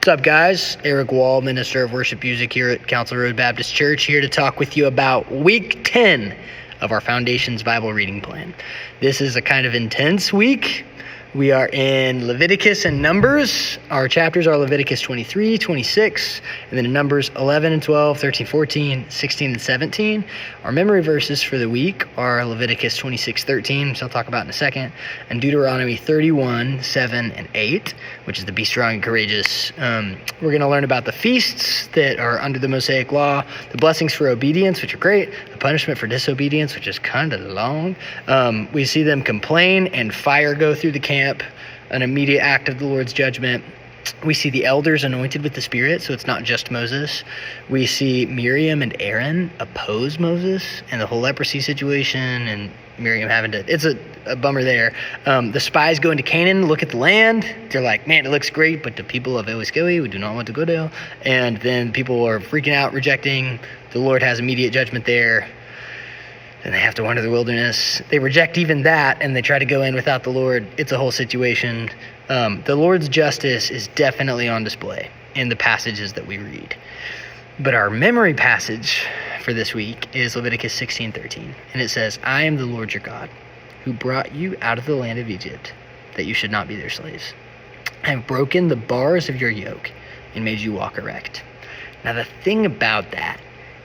up, guys? Eric Wall, Minister of Worship Music here at Council Road Baptist Church, here to talk with you about week 10 of our Foundations Bible reading plan. This is a kind of intense week. We are in Leviticus and Numbers. Our chapters are Leviticus 23, 26, and then in Numbers 11 and 12, 13, 14, 16, and 17. Our memory verses for the week are Leviticus 26, 13, which I'll talk about in a second, and Deuteronomy 31, 7, and 8, which is the be strong and courageous. We're going to learn about the feasts that are under the Mosaic law, the blessings for obedience, which are great, the punishment for disobedience, which is kind of long. We see them complain and fire go through the camp, an immediate act of the Lord's judgment. We see the elders anointed with the Spirit, so it's not just Moses. We see Miriam and Aaron oppose Moses and the whole leprosy situation, and Miriam having to, it's a bummer there. The spies go into Canaan, look at the land. They're like, man, it looks great, but the people of Ewiskowi, we do not want to go there. And then people are freaking out, rejecting. The Lord has immediate judgment there. Then they have to wander the wilderness. They reject even that, and they try to go in without the Lord. It's a whole situation. The Lord's justice is definitely on display in the passages that we read. But our memory passage for this week is Leviticus 16:13, and it says, I am the Lord your God, who brought you out of the land of Egypt, that you should not be their slaves. I have broken the bars of your yoke and made you walk erect. Now the thing about that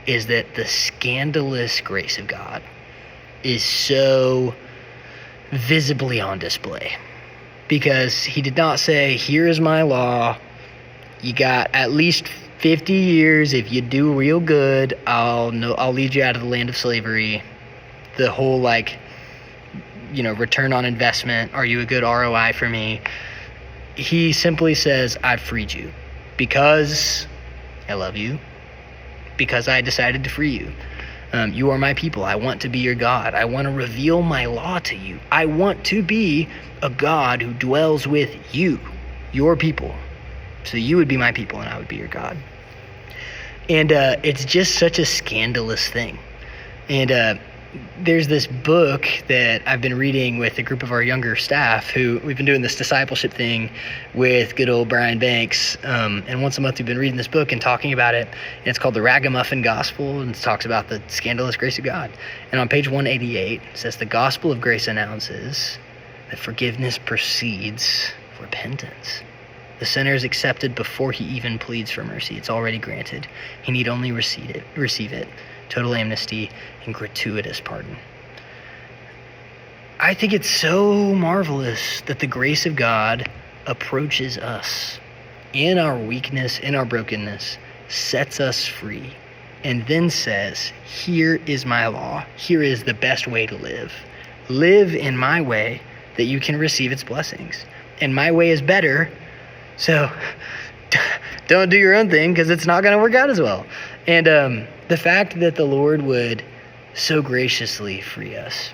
is that the scandalous grace of God is so visibly on display, because he did not say, here is my law, you got at least 50 years, if you do real good, I'll lead you out of the land of slavery. The whole return on investment, are you a good ROI for me? He simply says, I've freed you because I love you, because I decided to free you. You are my people. I want to be your God. I want to reveal my law to you. I want to be a God who dwells with you, your people. So you would be my people and I would be your God. And it's just such a scandalous thing. And there's this book that I've been reading with a group of our younger staff who we've been doing this discipleship thing with good old Brian Banks. And once a month we've been reading this book and talking about it. And it's called The Ragamuffin Gospel, and it talks about the scandalous grace of God. And on page 188, it says, the gospel of grace announces that forgiveness precedes repentance. The sinner is accepted before he even pleads for mercy. It's already granted. He need only receive it. Total amnesty and gratuitous pardon. I think it's so marvelous that the grace of God approaches us in our weakness, in our brokenness, sets us free, and then says, here is my law. Here is the best way to live. Live in my way that you can receive its blessings. And my way is better, so don't do your own thing, because it's not going to work out as well. And the fact that the Lord would so graciously free us,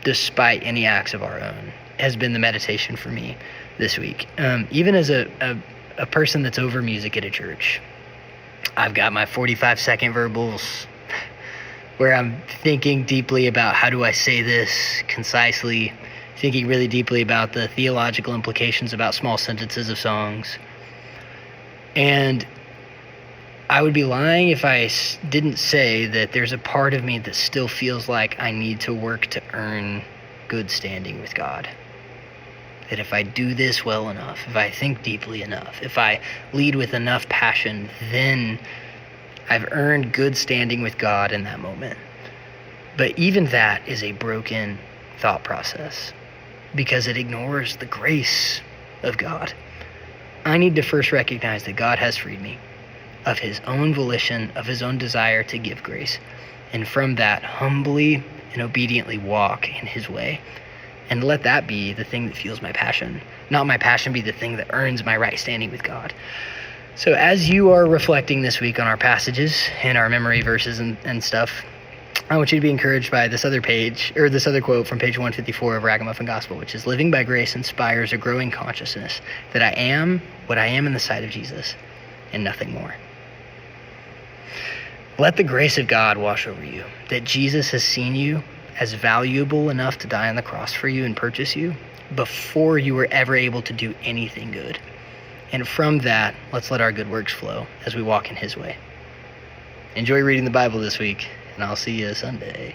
despite any acts of our own, has been the meditation for me this week. Even as a person that's over music at a church, I've got my 45-second verbals where I'm thinking deeply about how do I say this concisely, thinking really deeply about the theological implications about small sentences of songs. And I would be lying if I didn't say that there's a part of me that still feels like I need to work to earn good standing with God. That if I do this well enough, if I think deeply enough, if I lead with enough passion, then I've earned good standing with God in that moment. But even that is a broken thought process, because it ignores the grace of God. I need to first recognize that God has freed me of his own volition, of his own desire to give grace. And from that, humbly and obediently walk in his way. And let that be the thing that fuels my passion. Not my passion be the thing that earns my right standing with God. So as you are reflecting this week on our passages and our memory verses and stuff, I want you to be encouraged by this other quote from page 154 of Ragamuffin Gospel, which is, living by grace inspires a growing consciousness that I am what I am in the sight of Jesus and nothing more. Let the grace of God wash over you, that Jesus has seen you as valuable enough to die on the cross for you and purchase you before you were ever able to do anything good. And from that, let's let our good works flow as we walk in his way. Enjoy reading the Bible this week, and I'll see you Sunday.